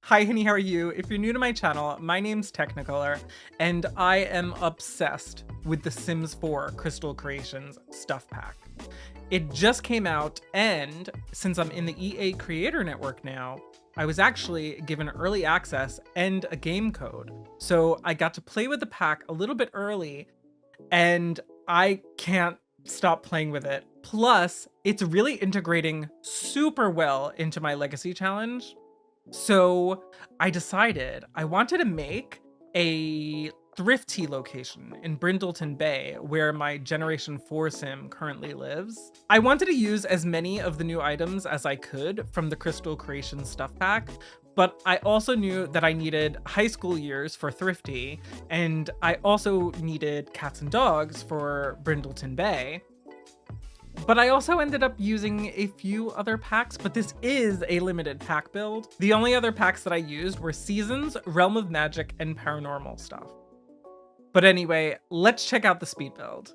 Hi, honey, how are you? If you're new to my channel, my name's Teknikolour, and I am obsessed with the Sims 4 Crystal Creations stuff pack. It just came out, and since I'm in the EA Creator Network now, I was actually given early access and a game code. So I got to play with the pack a little bit early, and I can't stop playing with it. Plus, it's really integrating super well into my Legacy Challenge. So I decided I wanted to make a Thriftea location in Brindleton Bay, where my Generation 4 sim currently lives. I wanted to use as many of the new items as I could from the Crystal Creation stuff pack, but I also knew that I needed high school years for Thriftea, and I also needed cats and dogs for Brindleton Bay. But I also ended up using a few other packs, but this is a limited pack build. The only other packs that I used were Seasons, Realm of Magic, and Paranormal stuff. But anyway, let's check out the speed build.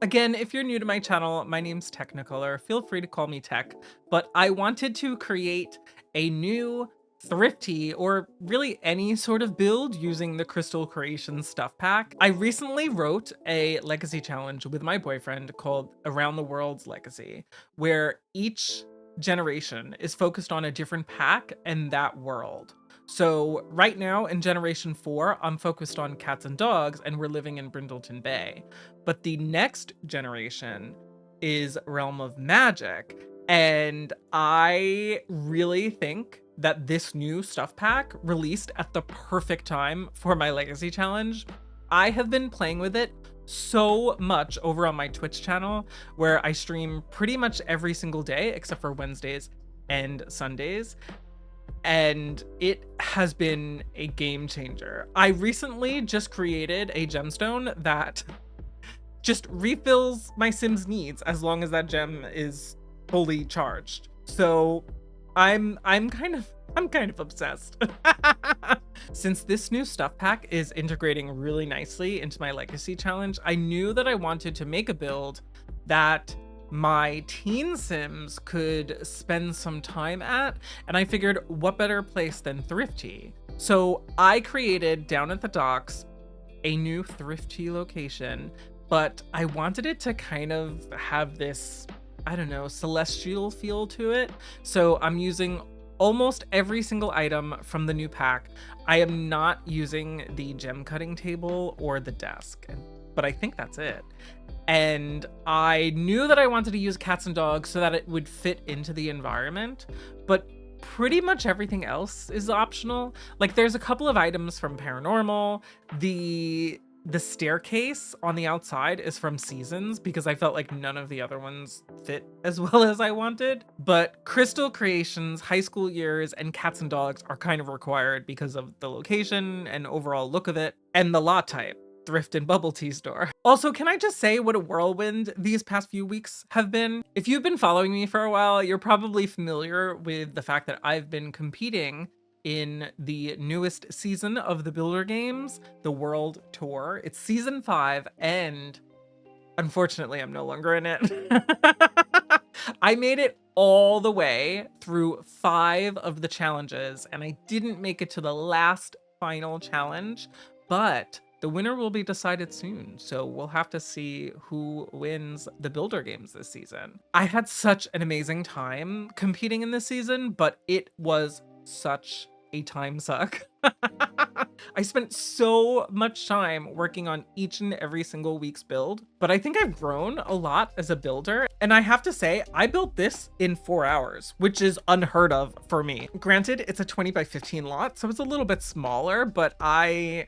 Again, if you're new to my channel, my name's Teknikolour. Feel free to call me Tech, but I wanted to create a new Thriftea, or really any sort of build using the Crystal Creations stuff pack. I recently wrote a legacy challenge with my boyfriend called Around the World's Legacy, where each generation is focused on a different pack and that world. So right now in Generation 4, I'm focused on cats and dogs, and we're living in Brindleton Bay. But the next generation is Realm of Magic, and I really think that this new stuff pack released at the perfect time for my legacy challenge. I have been playing with it so much over on my Twitch channel, where I stream pretty much every single day except for Wednesdays and Sundays, and it has been a game changer. I recently just created a gemstone that just refills my Sims needs as long as that gem is fully charged. So I'm kind of obsessed. Since this new stuff pack is integrating really nicely into my legacy challenge, I knew that I wanted to make a build that my teen Sims could spend some time at, and I figured what better place than Thriftea. So I created down at the docks a new Thriftea location, but I wanted it to kind of have this, I don't know, celestial feel to it. So I'm using almost every single item from the new pack. I am not using the gem cutting table or the desk, but I think that's it. And I knew that I wanted to use cats and dogs so that it would fit into the environment, but pretty much everything else is optional. Like, there's a couple of items from Paranormal. The staircase on the outside is from Seasons because I felt like none of the other ones fit as well as I wanted. But Crystal Creations, High School Years, and Cats and Dogs are kind of required because of the location and overall look of it, and the lot type, thrift and bubble tea store. Also, can I just say what a whirlwind these past few weeks have been? If you've been following me for a while, you're probably familiar with the fact that I've been competing in the newest season of the Builder Games, the World Tour. It's season 5, and unfortunately, I'm no longer in it. I made it all the way through 5 of the challenges, and I didn't make it to the last final challenge, but the winner will be decided soon, so we'll have to see who wins the Builder Games this season. I had such an amazing time competing in this season, but it was such a time suck. I spent so much time working on each and every single week's build, but I think I've grown a lot as a builder, and I have to say, I built this in 4 hours, which is unheard of for me. Granted, it's a 20 by 15 lot, so it's a little bit smaller, but I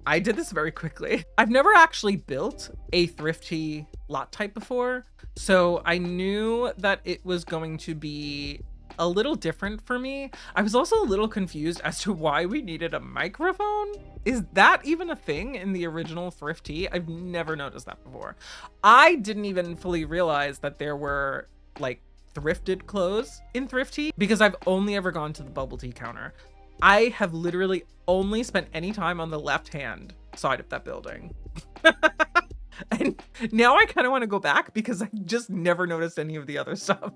did this very quickly. I've never actually built a Thriftea lot type before, so I knew that it was going to be a little different for me. I was also a little confused as to why we needed a microphone. Is that even a thing in the original Thriftea? I've never noticed that before. I didn't even fully realize that there were like thrifted clothes in Thriftea because I've only ever gone to the bubble tea counter. I have literally only spent any time on the left-hand side of that building. And now I kind of want to go back because I just never noticed any of the other stuff.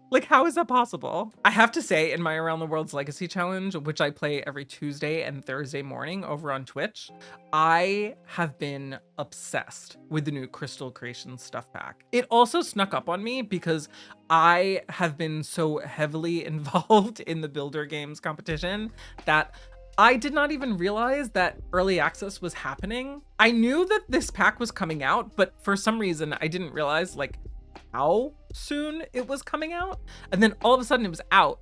Like, how is that possible? I have to say, in my Around the World's Legacy challenge, which I play every Tuesday and Thursday morning over on Twitch, I have been obsessed with the new Crystal Creations stuff pack. It also snuck up on me because I have been so heavily involved in the Builder Games competition that I did not even realize that early access was happening. I knew that this pack was coming out, but for some reason I didn't realize like how soon it was coming out. And then all of a sudden it was out.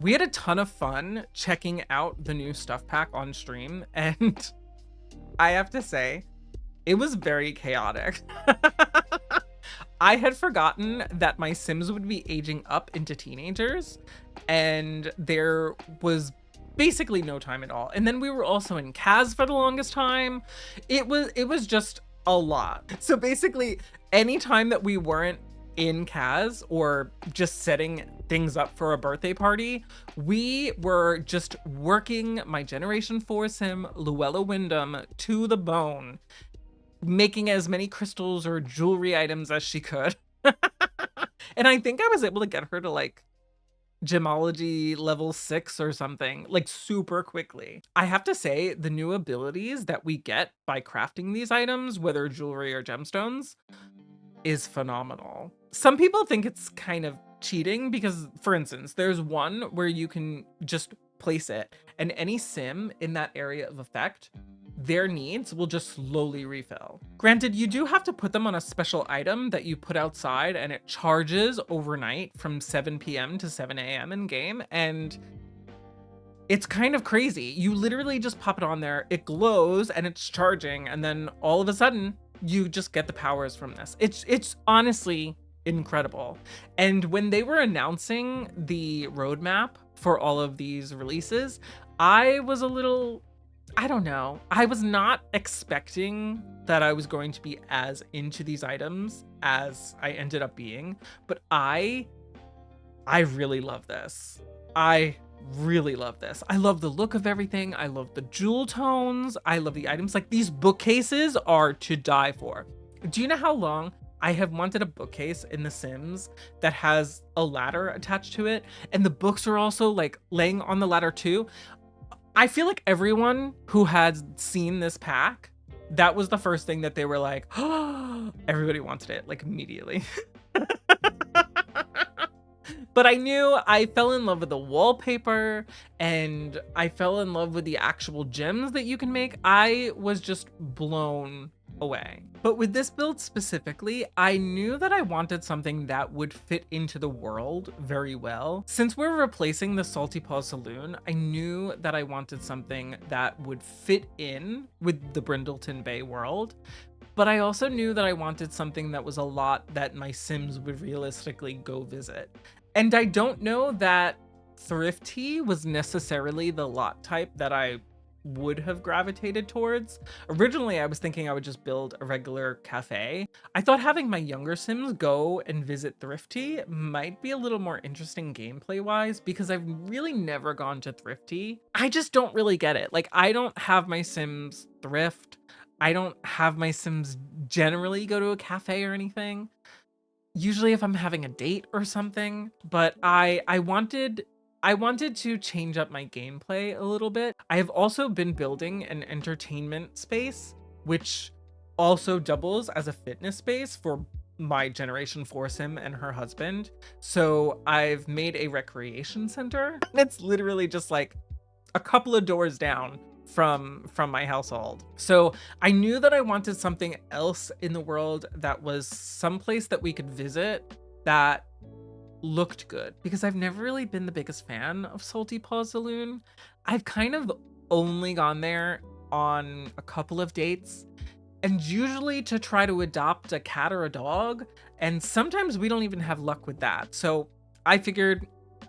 We had a ton of fun checking out the new stuff pack on stream, and I have to say, it was very chaotic. I had forgotten that my Sims would be aging up into teenagers, and there was basically no time at all. And then we were also in Kaz for the longest time. It was just a lot. So basically, anytime that we weren't in Kaz or just setting things up for a birthday party, we were just working my Generation 4 Sim, Luella Wyndham, to the bone, making as many crystals or jewelry items as she could. And I think I was able to get her to like gemology level 6 or something, like super quickly. I have to say, the new abilities that we get by crafting these items, whether jewelry or gemstones, is phenomenal. Some people think it's kind of cheating because, for instance, there's one where you can just place it and any sim in that area of effect, their needs will just slowly refill. Granted, you do have to put them on a special item that you put outside and it charges overnight from 7 p.m. to 7 a.m. in game, and it's kind of crazy. You literally just pop it on there, it glows and it's charging, and then all of a sudden you just get the powers from this. It's honestly incredible. And when they were announcing the roadmap for all of these releases, I was a little, I don't know. I was not expecting that I was going to be as into these items as I ended up being, but I really love this. I really love this. I love the look of everything. I love the jewel tones. I love the items. Like, these bookcases are to die for. Do you know how long I have wanted a bookcase in The Sims that has a ladder attached to it? And the books are also like laying on the ladder too. I feel like everyone who had seen this pack, that was the first thing that they were like, oh, everybody wanted it like immediately. But I knew I fell in love with the wallpaper and I fell in love with the actual gems that you can make. I was just blown away. But with this build specifically, I knew that I wanted something that would fit into the world very well. Since we're replacing the Salty Paw Saloon, I knew that I wanted something that would fit in with the Brindleton Bay world. But I also knew that I wanted something that was a lot that my Sims would realistically go visit. And I don't know that Thriftea was necessarily the lot type that I would have gravitated towards. Originally, I was thinking I would just build a regular cafe. I thought having my younger Sims go and visit Thriftea might be a little more interesting gameplay wise, because I've really never gone to Thriftea. I just don't really get it. Like, I don't have my Sims thrift. I don't have my Sims generally go to a cafe or anything. Usually if I'm having a date or something, but I wanted to change up my gameplay a little bit. I have also been building an entertainment space, which also doubles as a fitness space for my Generation 4 Sim and her husband. So I've made a recreation center. It's literally just like a couple of doors down from my household. So I knew that I wanted something else in the world that was someplace that we could visit that looked good, because I've never really been the biggest fan of Salty Paw Saloon. I've kind of only gone there on a couple of dates, and usually to try to adopt a cat or a dog, and sometimes we don't even have luck with that. So I figured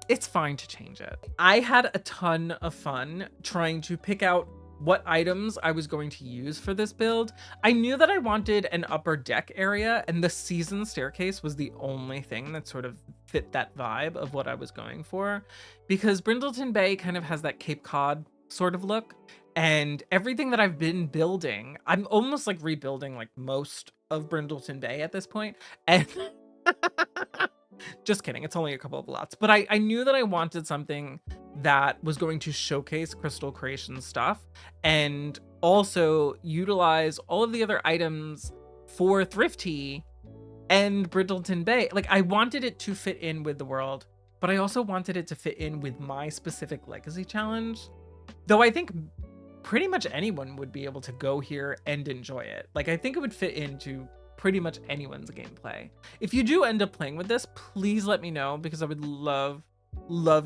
it's fine to change it. I had a ton of fun trying to pick out what items I was going to use for this build. I knew that I wanted an upper deck area, and the season staircase was the only thing that sort of fit that vibe of what I was going for, because Brindleton Bay kind of has that Cape Cod sort of look, and everything that I've been building, I'm almost like rebuilding like most of Brindleton Bay at this point, and Just kidding. It's only a couple of lots. But I knew that I wanted something that was going to showcase Crystal Creations stuff and also utilize all of the other items for Thriftea and Brindleton Bay. Like, I wanted it to fit in with the world, but I also wanted it to fit in with my specific legacy challenge. Though I think pretty much anyone would be able to go here and enjoy it. Like, I think it would fit into pretty much anyone's gameplay. If you do end up playing with this, please let me know, because I would love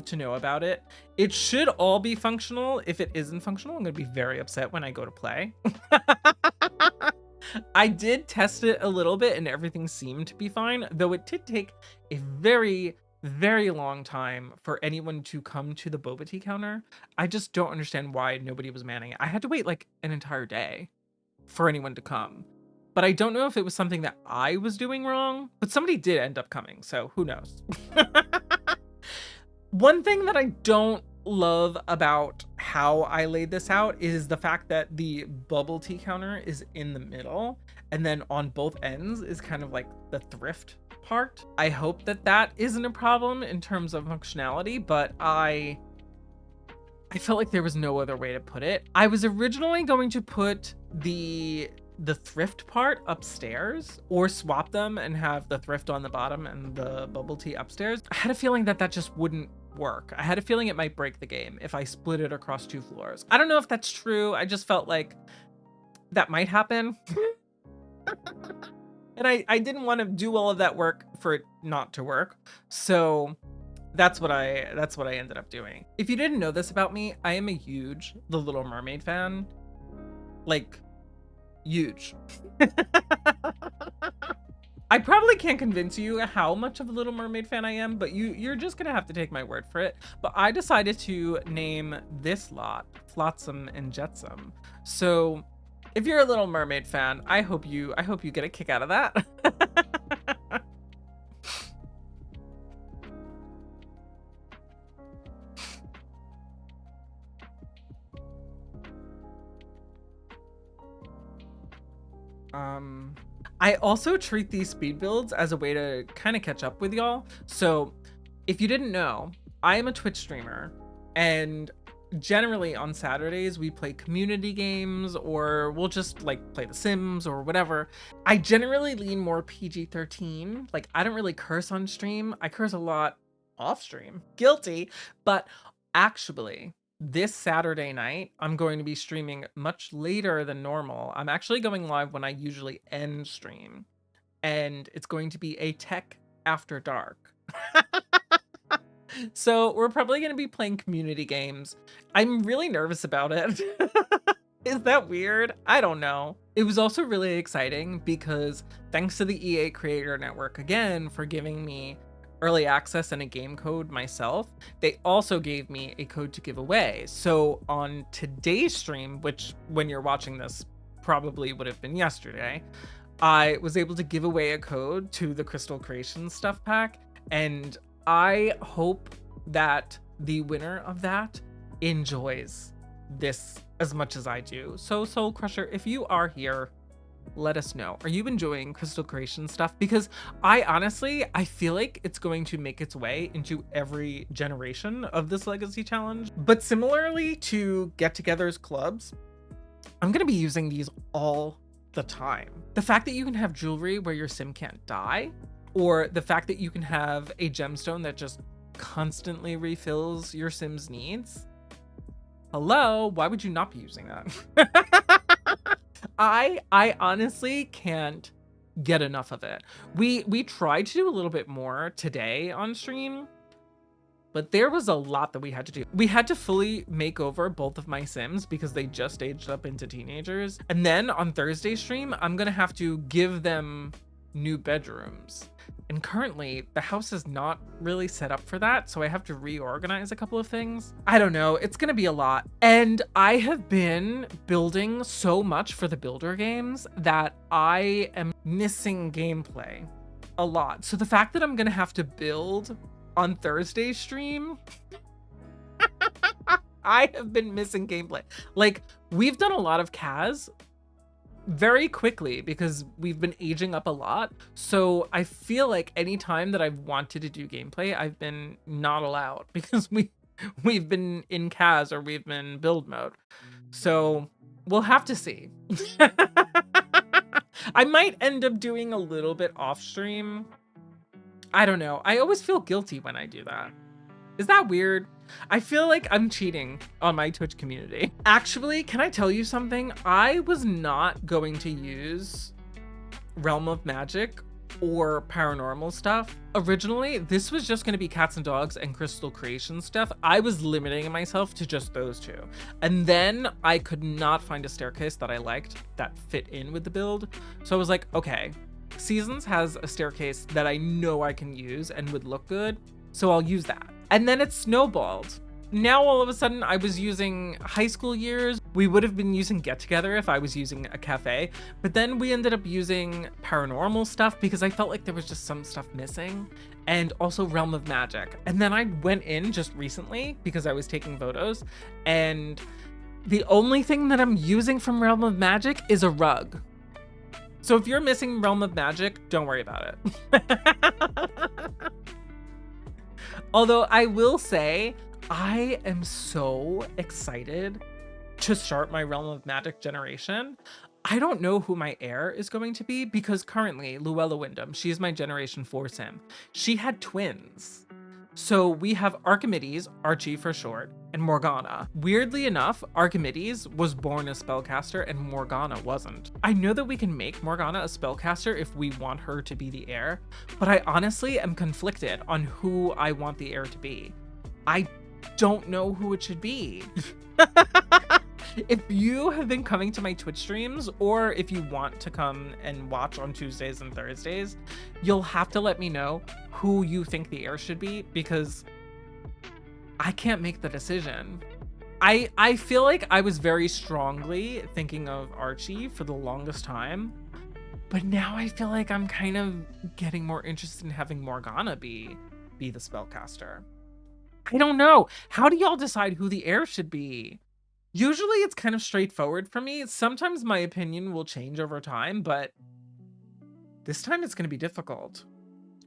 to know about it. It should all be functional. If it isn't functional, I'm gonna be very upset when I go to play. I did test it a little bit and everything seemed to be fine, though it did take a very long time for anyone to come to the boba tea counter. I just don't understand why nobody was manning it. I had to wait like an entire day for anyone to come. But I don't know if it was something that I was doing wrong, but somebody did end up coming, so who knows? One thing that I don't love about how I laid this out is the fact that the bubble tea counter is in the middle, and then on both ends is kind of like the thrift part. I hope that that isn't a problem in terms of functionality, but I felt like there was no other way to put it. I was originally going to put the thrift part upstairs, or swap them and have the thrift on the bottom and the bubble tea upstairs. I had a feeling that that just wouldn't work. I had a feeling it might break the game if I split it across 2 floors. I don't know if that's true. I just felt like that might happen. And I didn't want to do all of that work for it not to work. So that's what I ended up doing. If you didn't know this about me, I am a huge The Little Mermaid fan. Like, huge. I probably can't convince you how much of a Little Mermaid fan I am, but you're just gonna have to take my word for it. But I decided to name this lot Flotsam and Jetsam. So if you're a Little Mermaid fan, I hope you get a kick out of that. I also treat these speed builds as a way to kind of catch up with y'all. So if you didn't know, I am a Twitch streamer, and generally on Saturdays we play community games, or we'll just like play The Sims or whatever. I generally lean more PG-13. Like, I don't really curse on stream. I curse a lot off stream. Guilty. But actually, this Saturday night, I'm going to be streaming much later than normal. I'm actually going live when I usually end stream, and it's going to be a tech after dark. So we're probably going to be playing community games. I'm really nervous about it. Is that weird? I don't know. It was also really exciting because thanks to the EA Creator Network again for giving me early access and a game code myself, they also gave me a code to give away. So on today's stream, which when you're watching this probably would have been yesterday, I was able to give away a code to the Crystal Creations stuff pack, and I hope that the winner of that enjoys this as much as I do. So Soul Crusher, if you are here, let us know. Are you enjoying Crystal Creation stuff? Because I feel like it's going to make its way into every generation of this legacy challenge. But similarly to get-togethers clubs, I'm going to be using these all the time. The fact that you can have jewelry where your sim can't die, or the fact that you can have a gemstone that just constantly refills your sim's needs. Hello, why would you not be using that? I honestly can't get enough of it. We tried to do a little bit more today on stream, but there was a lot that we had to do. We had to fully make over both of my sims because they just aged up into teenagers. And then on Thursday stream, I'm gonna have to give them new bedrooms. And currently, the house is not really set up for that, so I have to reorganize a couple of things. I don't know, it's gonna be a lot. And I have been building so much for the builder games that I am missing gameplay a lot. So the fact that I'm gonna have to build on Thursday's stream, I have been missing gameplay. Like, we've done a lot of CAS, very quickly because we've been aging up a lot. So I feel like any time that I've wanted to do gameplay, I've been not allowed because we've been in CAS or we've been build mode. So we'll have to see. I might end up doing a little bit off stream. I don't know. I always feel guilty when I do that. Is that weird? I feel like I'm cheating on my Twitch community. Actually, can I tell you something? I was not going to use Realm of Magic or paranormal stuff. Originally, this was just going to be cats and dogs and crystal creation stuff. I was limiting myself to just those two. And then I could not find a staircase that I liked that fit in with the build. So I was like, okay, Seasons has a staircase that I know I can use and would look good. So I'll use that. And then it snowballed. Now all of a sudden I was using high school years. We would have been using Get Together if I was using a cafe, but then we ended up using paranormal stuff because I felt like there was just some stuff missing, and also Realm of Magic. And then I went in just recently because I was taking photos, and the only thing that I'm using from Realm of Magic is a rug. So if you're missing Realm of Magic, don't worry about it. Although I will say, I am so excited to start my Realm of Magic generation. I don't know who my heir is going to be because currently Luella Wyndham, she's my generation 4 sim. She had twins. So we have Archimedes, Archie for short, and Morgana. Weirdly enough, Archimedes was born a spellcaster and Morgana wasn't. I know that we can make Morgana a spellcaster if we want her to be the heir, but I honestly am conflicted on who I want the heir to be. I don't know who it should be. If you have been coming to my Twitch streams, or if you want to come and watch on Tuesdays and Thursdays, you'll have to let me know who you think the heir should be, because I can't make the decision. I feel like I was very strongly thinking of Archie for the longest time, but now I feel like I'm kind of getting more interested in having Morgana be the spellcaster. I don't know. How do y'all decide who the heir should be? Usually it's kind of straightforward for me. Sometimes my opinion will change over time, but this time it's going to be difficult.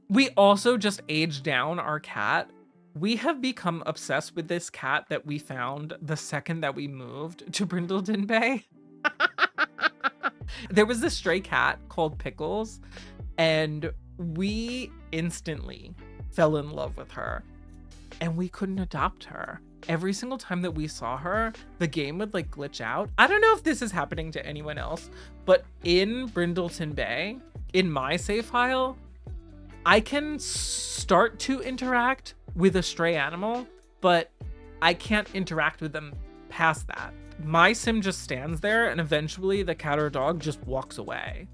We also just aged down our cat. We have become obsessed with this cat that we found the second that we moved to Brindleton Bay. There was this stray cat called Pickles, and we instantly fell in love with her, and we couldn't adopt her. Every single time that we saw her, the game would like glitch out. I don't know if this is happening to anyone else, but in Brindleton Bay, in my save file, I can start to interact with a stray animal, but I can't interact with them past that. My sim just stands there, and eventually the cat or dog just walks away.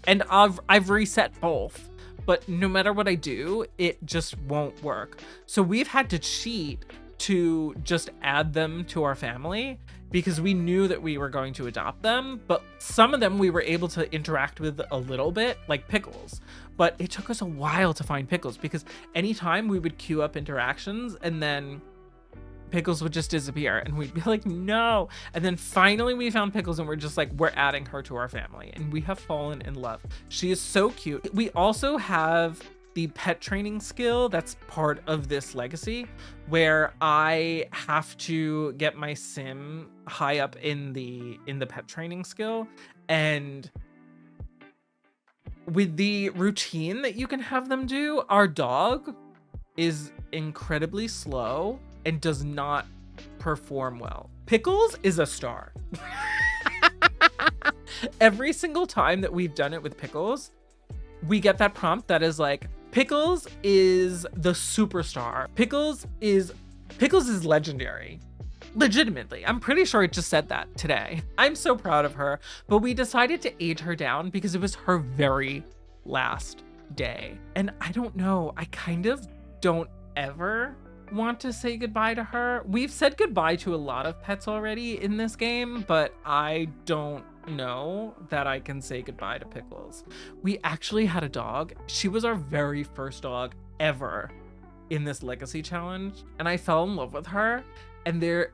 And I've reset both, but no matter what I do, it just won't work. So we've had to cheat to just add them to our family because we knew that we were going to adopt them, but some of them we were able to interact with a little bit, like Pickles. But it took us a while to find Pickles because anytime we would queue up interactions and then Pickles would just disappear and we'd be like, no. And then finally we found Pickles and we're just like, we're adding her to our family, and we have fallen in love. She is so cute. We also have the pet training skill that's part of this legacy, where I have to get my sim high up in the pet training skill. And with the routine that you can have them do, our dog is incredibly slow and does not perform well. Pickles is a star. Every single time that we've done it with Pickles, we get that prompt that is like, Pickles is the superstar. Pickles is legendary. Legitimately. I'm pretty sure it just said that today. I'm so proud of her, but we decided to age her down because it was her very last day. And I don't know, I kind of don't ever want to say goodbye to her. We've said goodbye to a lot of pets already in this game, but I don't know that I can say goodbye to Pickles. We actually had a dog. She was our very first dog ever in this legacy challenge, and I fell in love with her. And there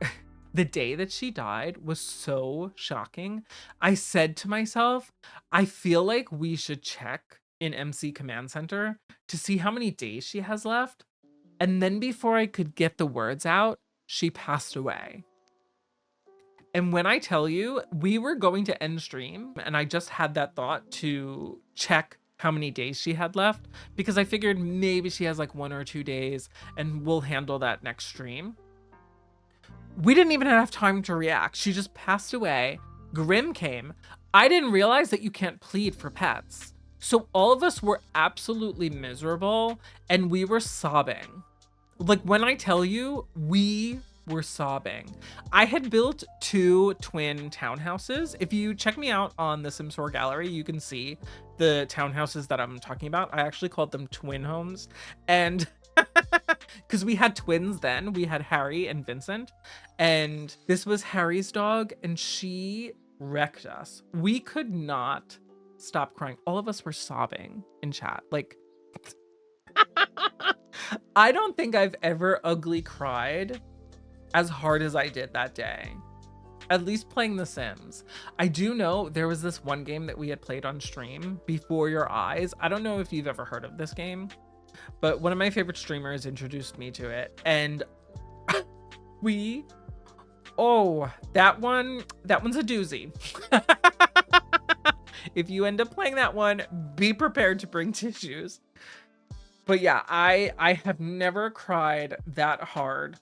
The day that she died was so shocking. I said to myself, I feel like we should check in MC Command Center to see how many days she has left. And then before I could get the words out, she passed away. And when I tell you, we were going to end stream and I just had that thought to check how many days she had left because I figured maybe she has like 1 or 2 days and we'll handle that next stream. We didn't even have time to react. She just passed away. Grim came. I didn't realize that you can't plead for pets. So all of us were absolutely miserable and we were sobbing. Like when I tell you, we were sobbing. I had built 2 twin townhouses. If you check me out on the Sims 4 gallery, you can see the townhouses that I'm talking about. I actually called them twin homes. And because we had twins then, we had Harry and Vincent. And this was Harry's dog and she wrecked us. We could not stop crying. All of us were sobbing in chat. Like, I don't think I've ever ugly cried as hard as I did that day. At least playing The Sims. I do know there was this one game that we had played on stream, Before Your Eyes. I don't know if you've ever heard of this game, but one of my favorite streamers introduced me to it. And that one's a doozy. If you end up playing that one, be prepared to bring tissues. But yeah, I have never cried that hard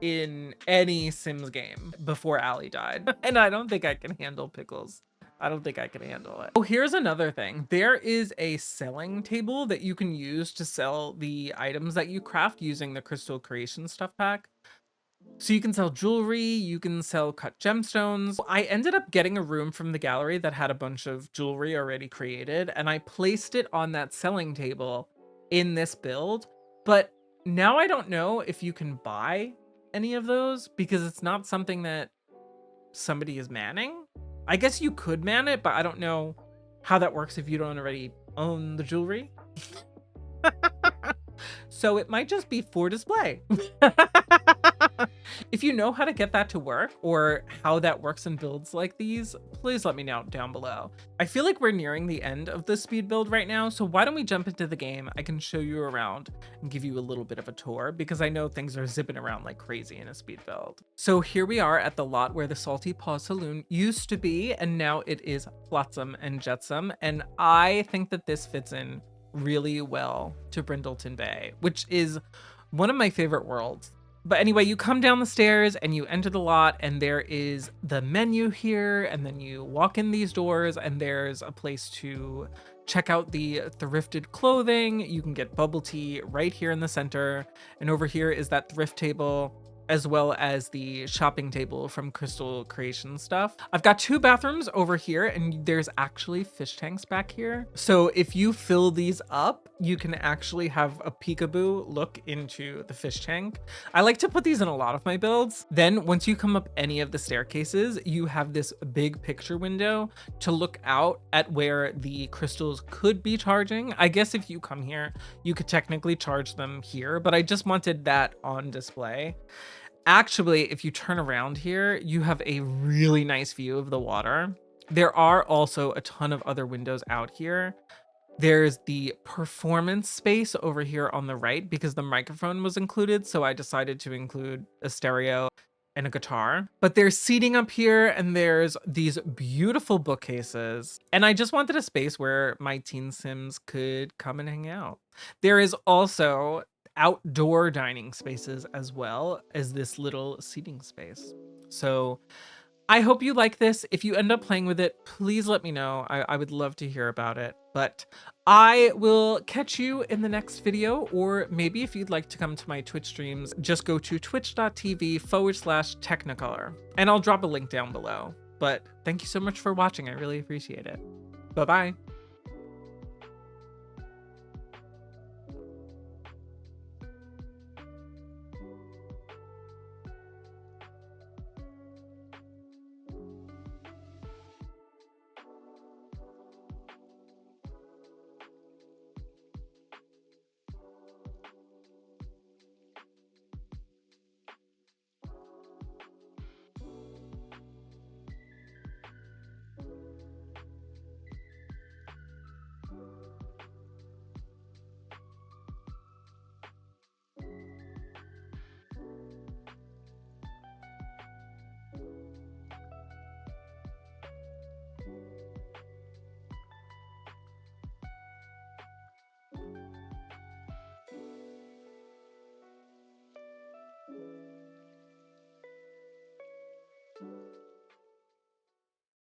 in any Sims game before Allie died. And I don't think I can handle pickles. I don't think I can handle it. Oh, here's another thing. There is a selling table that you can use to sell the items that you craft using the Crystal Creation stuff pack. So you can sell jewelry, you can sell cut gemstones. I ended up getting a room from the gallery that had a bunch of jewelry already created, and I placed it on that selling table in this build. But now I don't know if you can buy any of those because it's not something that somebody is manning. I guess you could man it, but I don't know how that works if you don't already own the jewelry. So it might just be for display. If you know how to get that to work or how that works in builds like these, please let me know down below. I feel like we're nearing the end of the speed build right now, so why don't we jump into the game? I can show you around and give you a little bit of a tour because I know things are zipping around like crazy in a speed build. So here we are at the lot where the Salty Paw Saloon used to be, and now it is Flotsam and Jetsam, and I think that this fits in really well to Brindleton Bay, which is one of my favorite worlds. But anyway, you come down the stairs and you enter the lot and there is the menu here, and then you walk in these doors and there's a place to check out the thrifted clothing. You can get bubble tea right here in the center. And over here is that thrift table, as well as the shopping table from Crystal Creation stuff. I've got 2 bathrooms over here and there's actually fish tanks back here. So if you fill these up, you can actually have a peekaboo look into the fish tank. I like to put these in a lot of my builds. Then once you come up any of the staircases, you have this big picture window to look out at where the crystals could be charging. I guess if you come here, you could technically charge them here, but I just wanted that on display. Actually, if you turn around here, you have a really nice view of the water. There are also a ton of other windows out here. There's the performance space over here on the right because the microphone was included, so I decided to include a stereo and a guitar. But there's seating up here and there's these beautiful bookcases. And I just wanted a space where my teen Sims could come and hang out. There is also outdoor dining spaces as well as this little seating space. So I hope you like this. If you end up playing with it, please let me know. I would love to hear about it. But I will catch you in the next video, or maybe if you'd like to come to my Twitch streams, just go to twitch.tv/Teknikolour, and I'll drop a link down below. But thank you so much for watching. I really appreciate it. Bye-bye.